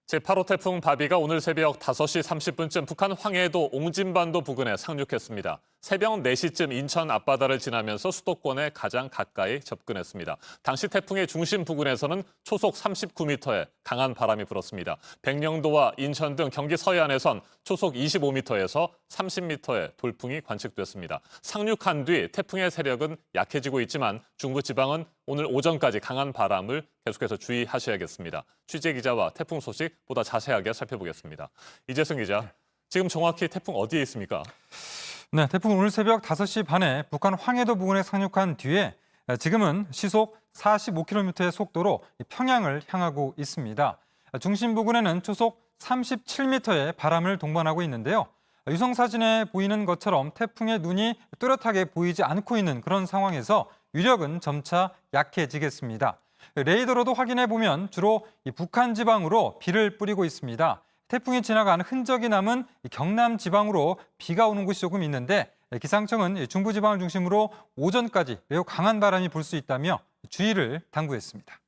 제8호 태풍 바비가 오늘 새벽 5시 30분쯤 북한 황해도 옹진반도 부근에 상륙했습니다. 새벽 4시쯤 인천 앞바다를 지나면서 수도권에 가장 가까이 접근했습니다. 당시 태풍의 중심 부근에서는 초속 39m의 강한 바람이 불었습니다. 백령도와 인천 등 경기 서해안에선 초속 25m에서 30m의 돌풍이 관측됐습니다. 상륙한 뒤 태풍의 세력은 약해지고 있지만 중부지방은 오늘 오전까지 강한 바람을 계속해서 주의하셔야겠습니다. 취재기자와 태풍 소식 보다 자세하게 살펴보겠습니다. 이재승 기자, 지금 정확히 태풍 어디에 있습니까? 네, 태풍은 오늘 새벽 5시 반에 북한 황해도 부근에 상륙한 뒤에 지금은 시속 45km의 속도로 평양을 향하고 있습니다. 중심 부근에는 초속 37m의 바람을 동반하고 있는데요. 위성 사진에 보이는 것처럼 태풍의 눈이 뚜렷하게 보이지 않고 있는 그런 상황에서 위력은 점차 약해지겠습니다. 레이더로도 확인해 보면 주로 북한 지방으로 비를 뿌리고 있습니다. 태풍이 지나간 흔적이 남은 경남 지방으로 비가 오는 곳이 조금 있는데 기상청은 중부 지방을 중심으로 오전까지 매우 강한 바람이 불 수 있다며 주의를 당부했습니다.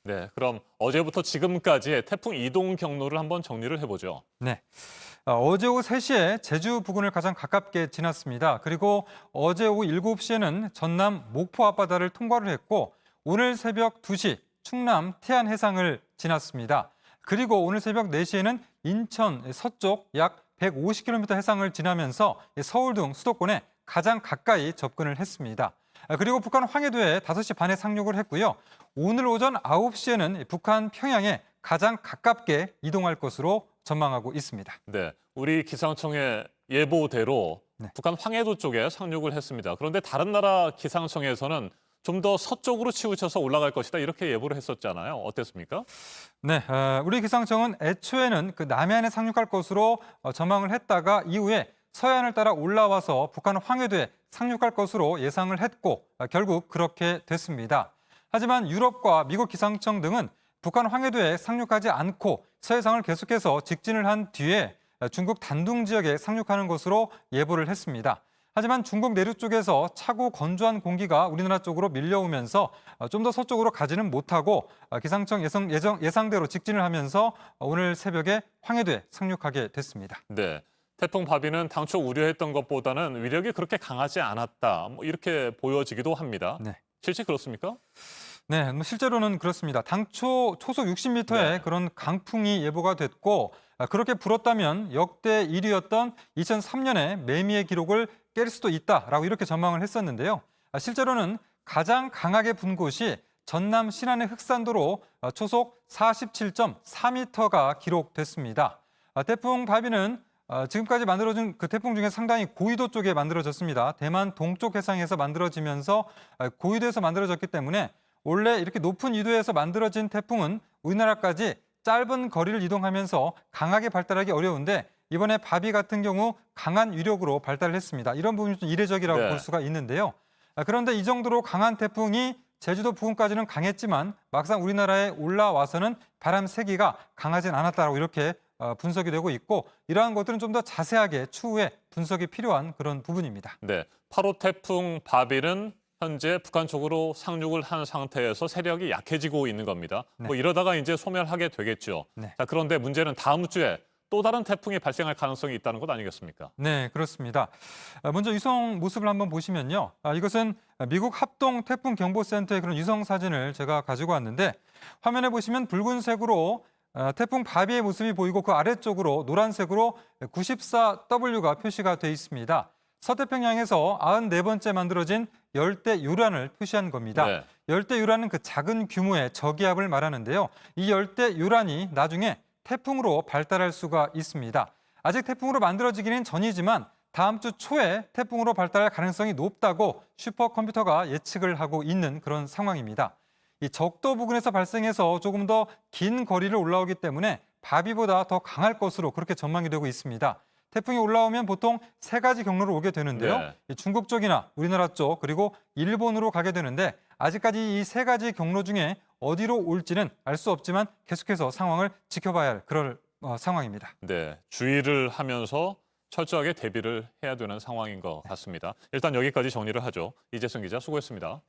네, 그럼 어제부터 지금까지의 태풍 이동 경로를 한번 정리를 해보죠. 네. 어제 오후 3시에 제주 부근을 가장 가깝게 지났습니다. 그리고 어제 오후 7시에는 전남 목포 앞바다를 통과를 했고 오늘 새벽 2시 충남 태안 해상을 지났습니다. 그리고 오늘 새벽 4시에는 인천 서쪽 약 150km 해상을 지나면서 서울 등 수도권에 가장 가까이 접근을 했습니다. 그리고 북한 황해도에 5시 반에 상륙을 했고요. 오늘 오전 9시에는 북한 평양에 가장 가깝게 이동할 것으로 전망하고 있습니다. 네, 우리 기상청의 예보대로 네. 북한 황해도 쪽에 상륙을 했습니다. 그런데 다른 나라 기상청에서는 좀 더 서쪽으로 치우쳐서 올라갈 것이다 이렇게 예보를 했었잖아요. 어땠습니까? 네, 우리 기상청은 애초에는 그 남해안에 상륙할 것으로 전망을 했다가 이후에 서해안을 따라 올라와서 북한 황해도에 상륙할 것으로 예상을 했고 결국 그렇게 됐습니다. 하지만 유럽과 미국 기상청 등은 북한 황해도에 상륙하지 않고 서해상을 계속해서 직진을 한 뒤에 중국 단둥 지역에 상륙하는 것으로 예보를 했습니다. 하지만 중국 내륙 쪽에서 차고 건조한 공기가 우리나라 쪽으로 밀려오면서 좀 더 서쪽으로 가지는 못하고 기상청 예상대로 직진을 하면서 오늘 새벽에 황해도에 상륙하게 됐습니다. 네, 태풍 바비는 당초 우려했던 것보다는 위력이 그렇게 강하지 않았다. 이렇게 보여지기도 합니다. 네. 실제 그렇습니까? 네, 실제로는 그렇습니다. 당초 초속 60m의 네. 그런 강풍이 예보가 됐고 그렇게 불었다면 역대 1위였던 2003년의 매미의 기록을 깰 수도 있다라고 이렇게 전망을 했었는데요. 실제로는 가장 강하게 분 곳이 전남 신안의 흑산도로 초속 47.4m가 기록됐습니다. 태풍 바비는 지금까지 만들어진 그 태풍 중에 상당히 고위도 쪽에 만들어졌습니다. 대만 동쪽 해상에서 만들어지면서 고위도에서 만들어졌기 때문에 원래 이렇게 높은 위도에서 만들어진 태풍은 우리나라까지 짧은 거리를 이동하면서 강하게 발달하기 어려운데 이번에 바비 같은 경우 강한 위력으로 발달을 했습니다. 이런 부분이 좀 이례적이라고 네. 볼 수가 있는데요. 그런데 이 정도로 강한 태풍이 제주도 부근까지는 강했지만 막상 우리나라에 올라와서는 바람 세기가 강하진 않았다고 이렇게 분석이 되고 있고 이러한 것들은 좀 더 자세하게 추후에 분석이 필요한 그런 부분입니다. 네, 8호 태풍 바비는 현재 북한 쪽으로 상륙을 한 상태에서 세력이 약해지고 있는 겁니다. 네. 이러다가 이제 소멸하게 되겠죠. 네. 자, 그런데 문제는 다음 주에 또 다른 태풍이 발생할 가능성이 있다는 것 아니겠습니까? 네, 그렇습니다. 먼저 위성 모습을 한번 보시면요. 이것은 미국 합동 태풍 경보센터의 그런 위성 사진을 제가 가지고 왔는데 화면에 보시면 붉은색으로 태풍 바비의 모습이 보이고 그 아래쪽으로 노란색으로 94W가 표시가 돼 있습니다. 서태평양에서 94번째 만들어진 열대 요란을 표시한 겁니다. 네. 열대 요란은 그 작은 규모의 저기압을 말하는데요. 이 열대 요란이 나중에 태풍으로 발달할 수가 있습니다. 아직 태풍으로 만들어지기는 전이지만 다음 주 초에 태풍으로 발달할 가능성이 높다고 슈퍼컴퓨터가 예측을 하고 있는 그런 상황입니다. 이 적도 부근에서 발생해서 조금 더 긴 거리를 올라오기 때문에 바비보다 더 강할 것으로 그렇게 전망이 되고 있습니다. 태풍이 올라오면 보통 3가지 경로로 오게 되는데요. 네. 중국 쪽이나 우리나라 쪽 그리고 일본으로 가게 되는데 아직까지 이 3가지 경로 중에 어디로 올지는 알 수 없지만 계속해서 상황을 지켜봐야 할 그런 상황입니다. 네, 주의를 하면서 철저하게 대비를 해야 되는 상황인 것 같습니다. 일단 여기까지 정리를 하죠. 이재승 기자 수고했습니다.